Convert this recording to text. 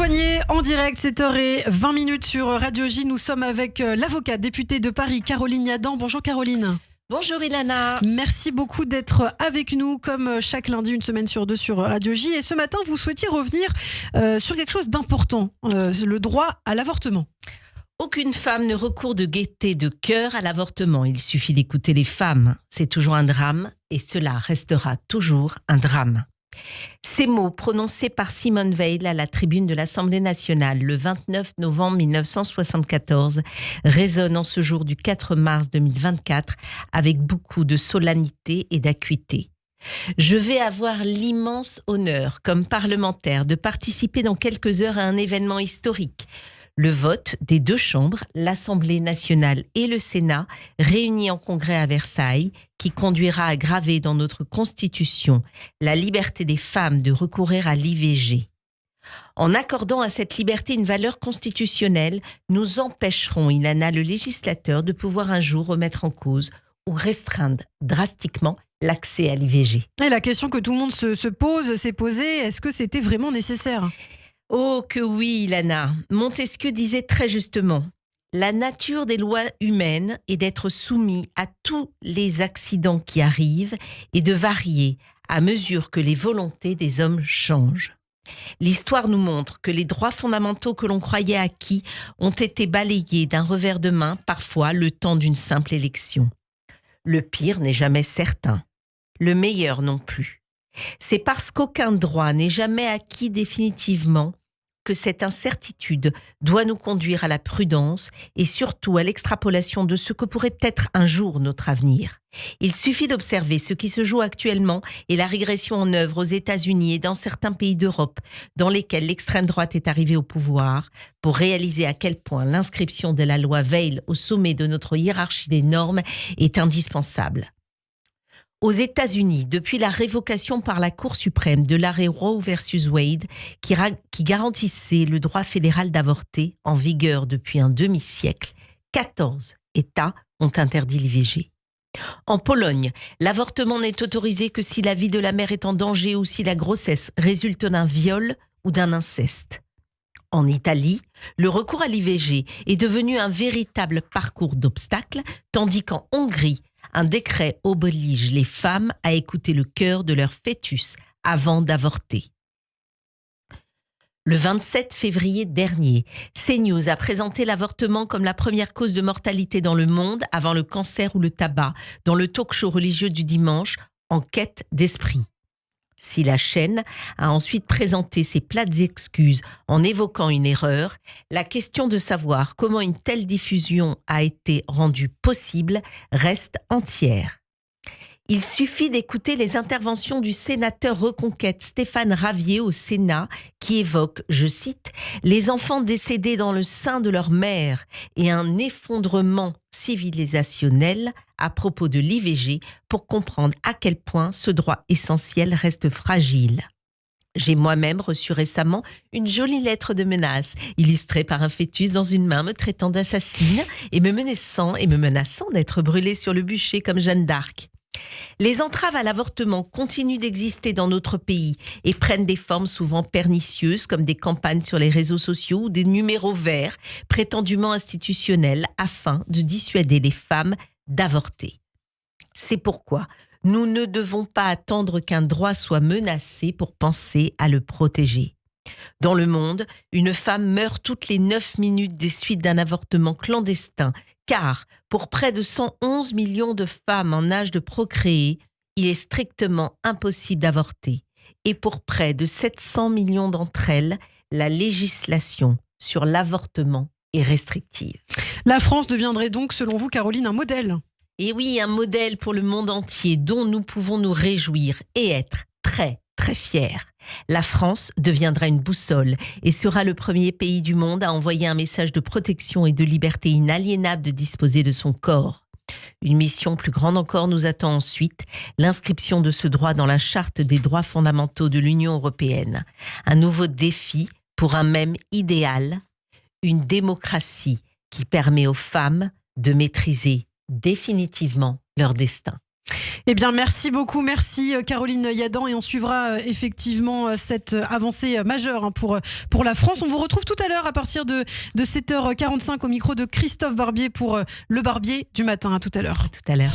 rejoignez en direct, 7h20 sur Radio J. Nous sommes avec l'avocate députée de Paris, Caroline Yadan. Bonjour Caroline. Bonjour Ilana. Merci beaucoup d'être avec nous comme chaque lundi, une semaine sur deux sur Radio J. Et ce matin, vous souhaitiez revenir sur quelque chose d'important, le droit à l'avortement. Aucune femme ne recourt de gaieté de cœur à l'avortement. Il suffit d'écouter les femmes. C'est toujours un drame et cela restera toujours un drame. Ces mots prononcés par Simone Veil à la tribune de l'Assemblée nationale le 29 novembre 1974 résonnent en ce jour du 4 mars 2024 avec beaucoup de solennité et d'acuité. Je vais avoir l'immense honneur, comme parlementaire, de participer dans quelques heures à un événement historique. Le vote des deux chambres, l'Assemblée nationale et le Sénat, réunis en congrès à Versailles, qui conduira à graver dans notre Constitution la liberté des femmes de recourir à l'IVG. En accordant à cette liberté une valeur constitutionnelle, nous empêcherons, Ilana, le législateur de pouvoir un jour remettre en cause ou restreindre drastiquement l'accès à l'IVG. Et la question que tout le monde se pose, s'est posée, est-ce que c'était vraiment nécessaire ? Oh que oui, Ilana. Montesquieu disait très justement « La nature des lois humaines est d'être soumis à tous les accidents qui arrivent et de varier à mesure que les volontés des hommes changent. » L'histoire nous montre que les droits fondamentaux que l'on croyait acquis ont été balayés d'un revers de main, parfois le temps d'une simple élection. Le pire n'est jamais certain, le meilleur non plus. C'est parce qu'aucun droit n'est jamais acquis définitivement que cette incertitude doit nous conduire à la prudence et surtout à l'extrapolation de ce que pourrait être un jour notre avenir. Il suffit d'observer ce qui se joue actuellement et la régression en œuvre aux États-Unis et dans certains pays d'Europe dans lesquels l'extrême droite est arrivée au pouvoir pour réaliser à quel point l'inscription de la loi Veil au sommet de notre hiérarchie des normes est indispensable. Aux États-Unis, depuis la révocation par la Cour suprême de l'arrêt Roe versus Wade, qui garantissait le droit fédéral d'avorter, en vigueur depuis un demi-siècle, 14 États ont interdit l'IVG. En Pologne, l'avortement n'est autorisé que si la vie de la mère est en danger ou si la grossesse résulte d'un viol ou d'un inceste. En Italie, le recours à l'IVG est devenu un véritable parcours d'obstacles, tandis qu'en Hongrie, un décret oblige les femmes à écouter le cœur de leur fœtus avant d'avorter. Le 27 février dernier, CNews a présenté l'avortement comme la première cause de mortalité dans le monde avant le cancer ou le tabac, dans le talk-show religieux du dimanche, En quête d'esprit. Si la chaîne a ensuite présenté ses plates excuses en évoquant une erreur, la question de savoir comment une telle diffusion a été rendue possible reste entière. Il suffit d'écouter les interventions du sénateur Reconquête Stéphane Ravier au Sénat qui évoque, je cite, « les enfants décédés dans le sein de leur mère et un effondrement civilisationnel à propos de l'IVG pour comprendre à quel point ce droit essentiel reste fragile. » J'ai moi-même reçu récemment une jolie lettre de menace, illustrée par un fœtus dans une main me traitant d'assassine et me menaçant d'être brûlée sur le bûcher comme Jeanne d'Arc. Les entraves à l'avortement continuent d'exister dans notre pays et prennent des formes souvent pernicieuses comme des campagnes sur les réseaux sociaux ou des numéros verts prétendument institutionnels afin de dissuader les femmes d'avorter. C'est pourquoi nous ne devons pas attendre qu'un droit soit menacé pour penser à le protéger. Dans le monde, une femme meurt toutes les 9 minutes des suites d'un avortement clandestin, car pour près de 111 millions de femmes en âge de procréer, il est strictement impossible d'avorter. Et pour près de 700 millions d'entre elles, la législation sur l'avortement est restrictive. La France deviendrait donc, selon vous, Caroline, un modèle ? Et oui, un modèle pour le monde entier dont nous pouvons nous réjouir et être très fiers. La France deviendra une boussole et sera le premier pays du monde à envoyer un message de protection et de liberté inaliénable de disposer de son corps. Une mission plus grande encore nous attend ensuite, l'inscription de ce droit dans la Charte des droits fondamentaux de l'Union européenne. Un nouveau défi pour un même idéal, une démocratie qui permet aux femmes de maîtriser définitivement leur destin. Eh bien, merci beaucoup. Merci Caroline Yadan. Et on suivra effectivement cette avancée majeure pour la France. On vous retrouve tout à l'heure à partir de 7h45 au micro de Christophe Barbier pour le Barbier du matin. À tout à l'heure. À tout à l'heure.